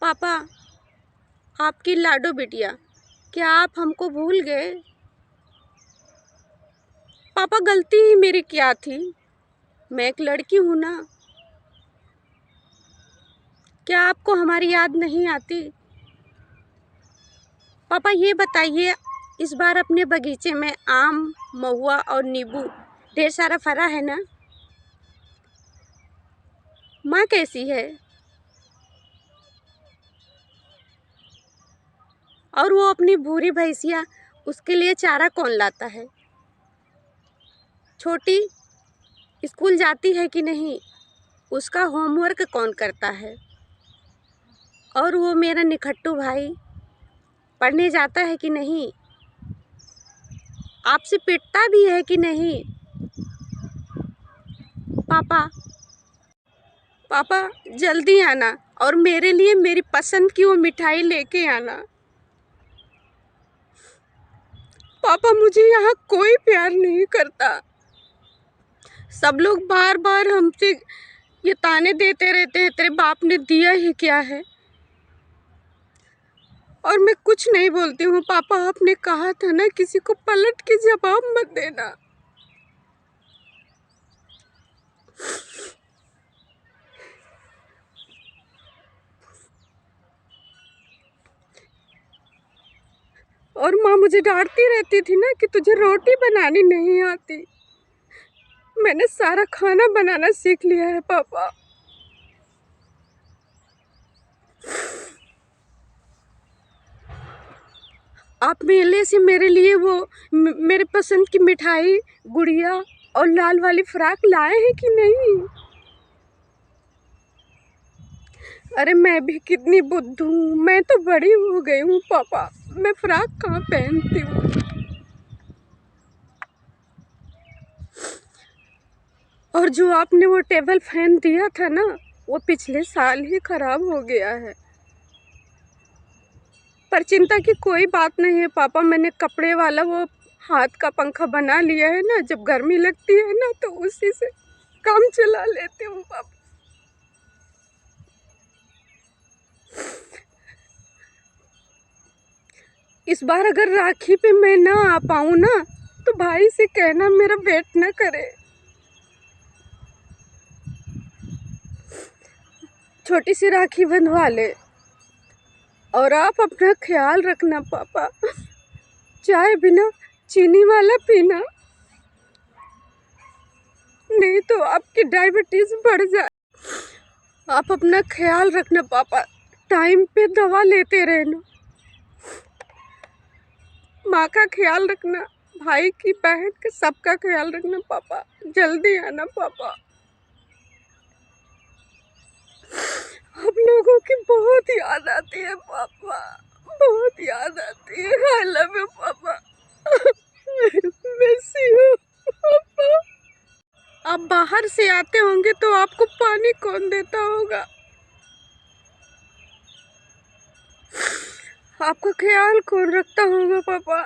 पापा, आपकी लाडो बिटिया, क्या आप हमको भूल गए? पापा, गलती ही मेरी क्या थी? मैं एक लड़की हूँ ना। क्या आपको हमारी याद नहीं आती? पापा ये बताइए, इस बार अपने बगीचे में आम, महुआ और नींबू ढेर सारा फरा है ना? माँ कैसी है? और वो अपनी भूरी भैंसिया, उसके लिए चारा कौन लाता है? छोटी स्कूल जाती है कि नहीं? उसका होमवर्क कौन करता है? और वो मेरा निखट्टू भाई पढ़ने जाता है कि नहीं? आपसे पिटता भी है कि नहीं? पापा, पापा जल्दी आना और मेरे लिए मेरी पसंद की वो मिठाई लेके आना। पापा, मुझे यहाँ कोई प्यार नहीं करता। सब लोग बार बार हमसे ये ताने देते रहते हैं, तेरे बाप ने दिया ही क्या है? और मैं कुछ नहीं बोलती हूँ। पापा, आपने कहा था ना, किसी को पलट के जवाब मत देना। और माँ मुझे डांटती रहती थी ना कि तुझे रोटी बनानी नहीं आती। मैंने सारा खाना बनाना सीख लिया है पापा। आप मेले से मेरे लिए वो मेरे पसंद की मिठाई, गुड़िया और लाल वाली फ्रॉक लाए हैं कि नहीं? अरे मैं भी कितनी बुद्धू हूँ, मैं तो बड़ी हो गई हूँ पापा। मैं फ्रॉक कहाँ पहनती हूँ? और जो आपने वो टेबल फैन दिया था ना, वो पिछले साल ही खराब हो गया है। पर चिंता की कोई बात नहीं है पापा, मैंने कपड़े वाला वो हाथ का पंखा बना लिया है ना। जब गर्मी लगती है ना तो उसी से काम चला लेती हूँ पापा। इस बार अगर राखी पे मैं ना आ पाऊँ ना, तो भाई से कहना मेरा वेट ना करे। छोटी सी राखी बंधवा ले। और आप अपना ख्याल रखना पापा। चाय बिना चीनी वाला पीना, नहीं तो आपकी डायबिटीज बढ़ जाए। आप अपना ख्याल रखना पापा, टाइम पे दवा लेते रहना। माँ का ख्याल रखना, भाई की, बहन का, सबका ख्याल रखना पापा। जल्दी आना पापा। आप लोगों की बहुत याद आती है पापा, बहुत याद आती है। आई लव यू पापा। मिस यू पापा। आप बाहर से आते होंगे तो आपको पानी कौन देता होगा? आपका ख्याल कौन रखता होगा पापा?